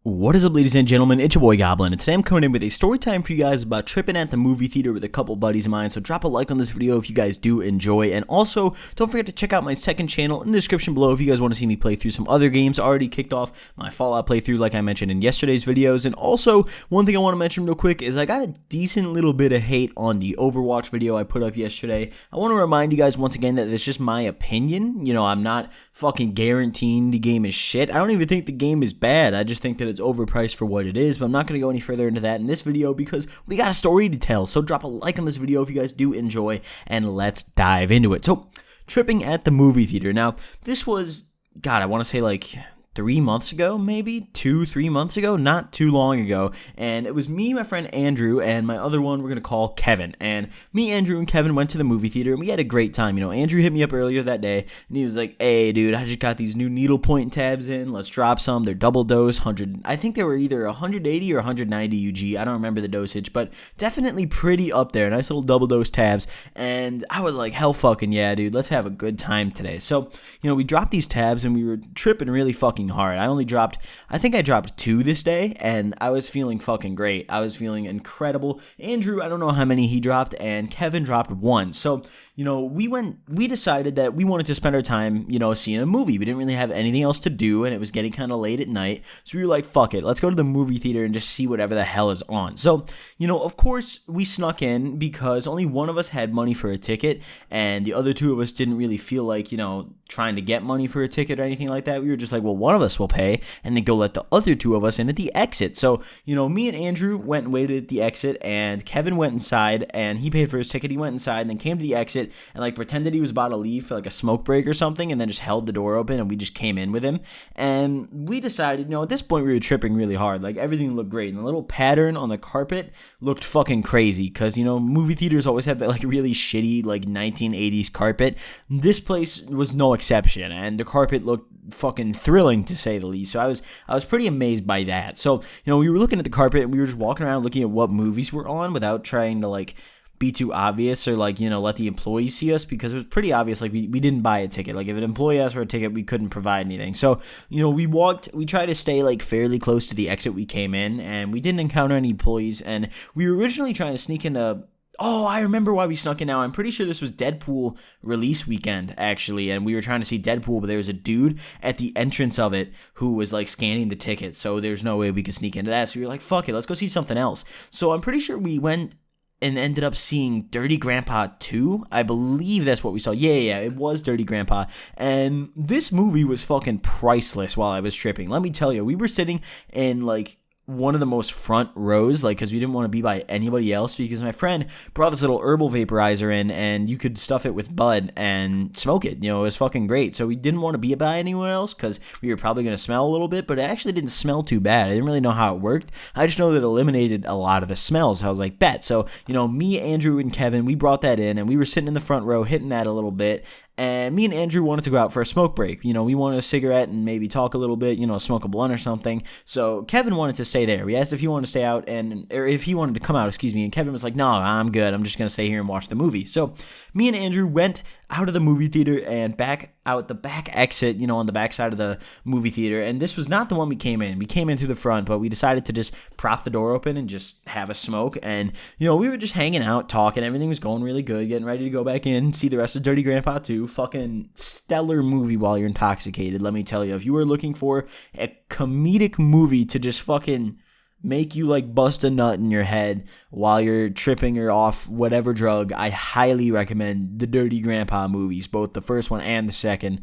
What is up, ladies and gentlemen? It's your boy Goblin, and today I'm coming in with a story time for you guys about tripping at the movie theater with a couple buddies of mine. So drop a like on this video if you guys do enjoy, and also don't forget to check out my second channel in the description below if you guys want to see me play through some other games. I already kicked off my Fallout playthrough like I mentioned in yesterday's videos, and also one thing I want to mention real quick is I got a decent little bit of hate on the Overwatch video I put up yesterday. I want to remind you guys once again that it's just my opinion. You know, I'm not fucking guaranteeing the game is shit. I don't even think the game is bad. I just think that it's overpriced for what it is, but I'm not going to go any further into that in this video because we got a story to tell. So drop a like on this video if you guys do enjoy, and let's dive into it. So, tripping at the movie theater. Now, this was, God, I want to say like 3 months ago, maybe 2-3 months ago, not too long ago, and it was me, my friend Andrew, and my other one we're gonna call Kevin. And me, Andrew, and Kevin went to the movie theater, and we had a great time. You know, Andrew hit me up earlier that day, and he was like, "Hey, dude, I just got these new needlepoint tabs in. Let's drop some. They're double dose, 100. I think they were either 180 or 190 UG. I don't remember the dosage, but definitely pretty up there. Nice little double dose tabs." And I was like, "Hell, fucking yeah, dude. Let's have a good time today." So, you know, we dropped these tabs, and we were tripping really fucking hard. I think I dropped 2 this day, and I was feeling fucking great. I was feeling incredible. Andrew, I don't know how many he dropped, and Kevin dropped 1. So, you know, we decided that we wanted to spend our time, you know, seeing a movie. We didn't really have anything else to do, and it was getting kind of late at night. So we were like, fuck it, let's go to the movie theater and just see whatever the hell is on. So, you know, of course, we snuck in because only one of us had money for a ticket, and the other 2 of us didn't really feel like, you know, trying to get money for a ticket or anything like that. We were just like, well, one of us will pay, and then go let the other 2 of us in at the exit. So, you know, me and Andrew went and waited at the exit, and Kevin went inside, and he paid for his ticket. He went inside and then came to the exit and like pretended he was about to leave for like a smoke break or something, and then just held the door open, and we just came in with him. And we decided, you know, at this point we were tripping really hard. Like, everything looked great, and the little pattern on the carpet looked fucking crazy because, you know, movie theaters always have that like really shitty like 1980s carpet. This place was no exception, and the carpet looked fucking thrilling to say the least. So I was pretty amazed by that. So, you know, we were looking at the carpet, and we were just walking around looking at what movies were on without trying to like be too obvious or like, you know, let the employees see us, because it was pretty obvious like we didn't buy a ticket. Like, if an employee asked for a ticket, we couldn't provide anything. So, you know, we tried to stay like fairly close to the exit we came in, and we didn't encounter any employees. And we were originally trying to sneak into, oh, I remember why we snuck in now. I'm pretty sure this was Deadpool release weekend, actually, and we were trying to see Deadpool, but there was a dude at the entrance of it who was, like, scanning the tickets, so there's no way we could sneak into that. So we were like, fuck it, let's go see something else. So I'm pretty sure we went and ended up seeing Dirty Grandpa 2. I believe that's what we saw. Yeah, it was Dirty Grandpa. And this movie was fucking priceless while I was tripping. Let me tell you, we were sitting in, like, one of the most front rows, like, because we didn't want to be by anybody else, because my friend brought this little herbal vaporizer in, and you could stuff it with bud and smoke it. You know, it was fucking great. So we didn't want to be by anyone else because we were probably going to smell a little bit, but it actually didn't smell too bad. I didn't really know how it worked. I just know that it eliminated a lot of the smells. I was like, bet. So, you know, me, Andrew, and Kevin, we brought that in, and we were sitting in the front row hitting that a little bit. And me and Andrew wanted to go out for a smoke break. You know, we wanted a cigarette and maybe talk a little bit, you know, smoke a blunt or something. So Kevin wanted to stay there. We asked if he wanted to stay out, or if he wanted to come out, excuse me. And Kevin was like, no, I'm good. I'm just going to stay here and watch the movie. So me and Andrew went out of the movie theater and back out the back exit, you know, on the back side of the movie theater. And this was not the one we came in. We came in through the front, but we decided to just prop the door open and just have a smoke. And, you know, we were just hanging out, talking. Everything was going really good, getting ready to go back in, see the rest of Dirty Grandpa 2. Fucking stellar movie while you're intoxicated, let me tell you. If you were looking for a comedic movie to just fucking make you like bust a nut in your head while you're tripping or off whatever drug, I highly recommend the Dirty Grandpa movies, both the first one and the second.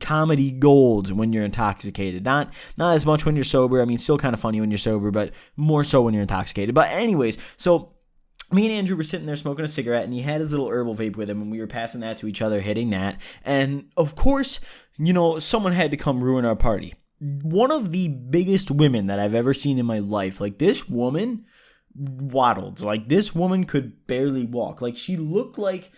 Comedy gold when you're intoxicated. Not as much when you're sober. I mean, still kind of funny when you're sober, but more so when you're intoxicated. But anyways, so me and Andrew were sitting there smoking a cigarette, and he had his little herbal vape with him, and we were passing that to each other, hitting that. And of course, you know, someone had to come ruin our party. One of the biggest women that I've ever seen in my life. Like, this woman waddled. Like, this woman could barely walk. Like, she looked like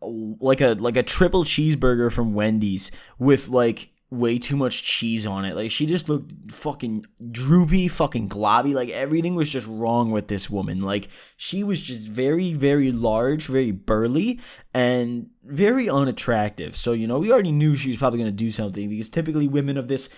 a triple cheeseburger from Wendy's with like way too much cheese on it. Like, she just looked fucking droopy, fucking globby. Like, everything was just wrong with this woman. Like, she was just very, very large, very burly, and very unattractive. So, you know, we already knew she was probably going to do something, because typically women of this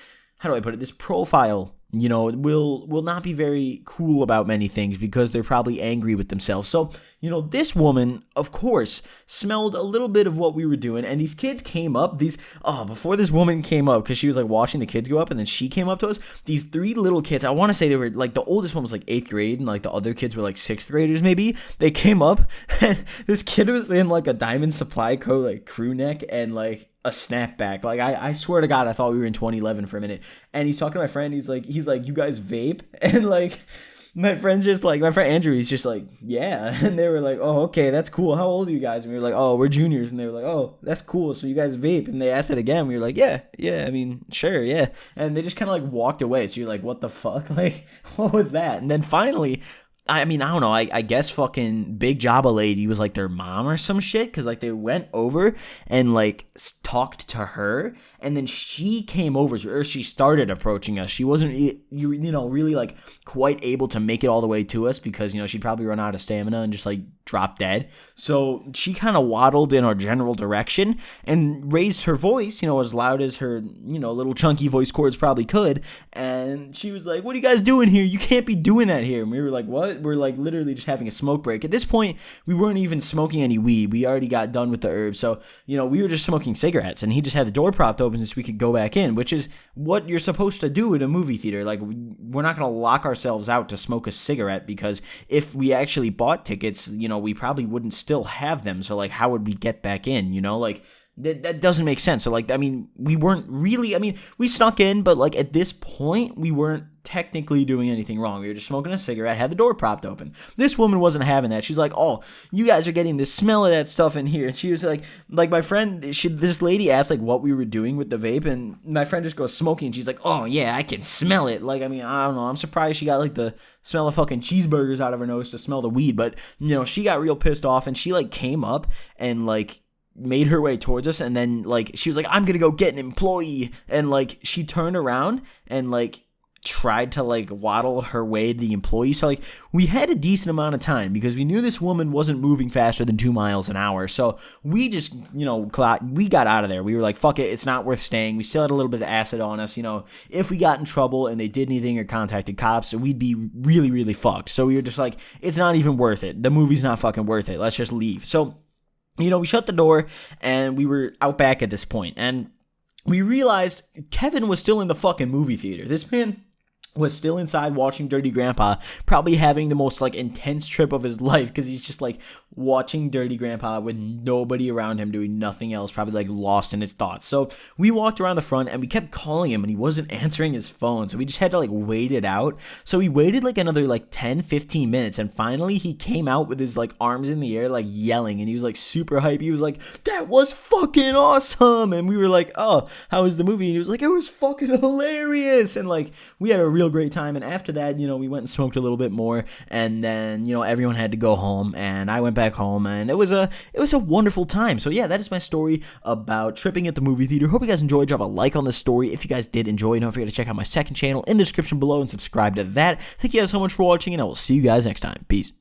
how do I put it, this profile, will not be very cool about many things because they're probably angry with themselves. So, this woman, of course, smelled a little bit of what we were doing, and these kids came up, before this woman came up, because she was, like, watching the kids go up, and then she came up to us, these 3 little kids, I want to say they were, like, the oldest one was, like, 8th grade, and, like, the other kids were, like, 6th graders, maybe. They came up, and this kid was in, like, a Diamond Supply Co., like, crew neck, and, like, a snapback. Like, I swear to God, I thought we were in 2011 for a minute. And he's talking to my friend. He's like, you guys vape? And like, my friend Andrew, he's just like, yeah. And they were like, oh, okay, that's cool. How old are you guys? And we were like, oh, we're juniors. And they were like, oh, that's cool. So you guys vape? And they asked it again. We were like, yeah, I mean, sure, yeah. And they just kind of like walked away. So you're like, what the fuck? Like, what was that? And then finally, I mean, I don't know. I guess fucking Big Jabba lady was like their mom or some shit, because like they went over and like talked to her, and then she came over, or she started approaching us. She wasn't, really like quite able to make it all the way to us because she'd probably run out of stamina and just like drop dead. So she kind of waddled in our general direction and raised her voice, as loud as her, little chunky voice cords probably could. And she was like, "What are you guys doing here? You can't be doing that here." And we were like, "What?" We're like literally just having a smoke break. At this point, we weren't even smoking any weed. We already got done with the herb. So, we were just smoking cigarettes, and he just had the door propped open so we could go back in, which is what you're supposed to do in a movie theater. Like, we're not going to lock ourselves out to smoke a cigarette, because if we actually bought tickets, we probably wouldn't still have them. So, like, how would we get back in, Like, that doesn't make sense. So, like, I mean, we weren't really, we snuck in, but, like, at this point, we weren't technically doing anything wrong. We were just smoking a cigarette, had the door propped open. This woman wasn't having that. She's like, "Oh, you guys are getting the smell of that stuff in here." And she was like my friend, this lady asked, like, what we were doing with the vape, and my friend just goes smoking, and she's like, "Oh, yeah, I can smell it." Like, I mean, I don't know. I'm surprised she got, like, the smell of fucking cheeseburgers out of her nose to smell the weed, but, she got real pissed off, and she, like, came up and, like, made her way towards us, and then, like, she was like, "I'm gonna go get an employee," and, like, she turned around and, like, tried to, like, waddle her way to the employee. So, like, we had a decent amount of time because we knew this woman wasn't moving faster than 2 miles an hour. So we just, we got out of there. We were like, fuck it, it's not worth staying. We still had a little bit of acid on us. If we got in trouble and they did anything or contacted cops, we'd be really, really fucked. So we were just like, it's not even worth it. The movie's not fucking worth it. Let's just leave. So, we shut the door and we were out back at this point, and we realized Kevin was still in the fucking movie theater. This man was still inside watching Dirty Grandpa, probably having the most, like, intense trip of his life, because he's just, like, watching Dirty Grandpa with nobody around him, doing nothing else, probably, like, lost in his thoughts. So we walked around the front, and we kept calling him, and he wasn't answering his phone, so we just had to, like, wait it out. So we waited, like, another, like, 10-15 minutes, and finally he came out with his, like, arms in the air, like, yelling, and he was, like, super hype. He was like, "That was fucking awesome!" And we were like, "Oh, how was the movie?" And he was like, "It was fucking hilarious!" And, like, we had a real great time. And after that, we went and smoked a little bit more, and then, everyone had to go home, and I went back home, and it was a wonderful time. So yeah, that is my story about tripping at the movie theater. Hope you guys enjoyed. Drop a like on this story if you guys did enjoy. Don't forget to check out my second channel in the description below and subscribe to that. Thank you guys so much for watching, and I will see you guys next time. Peace.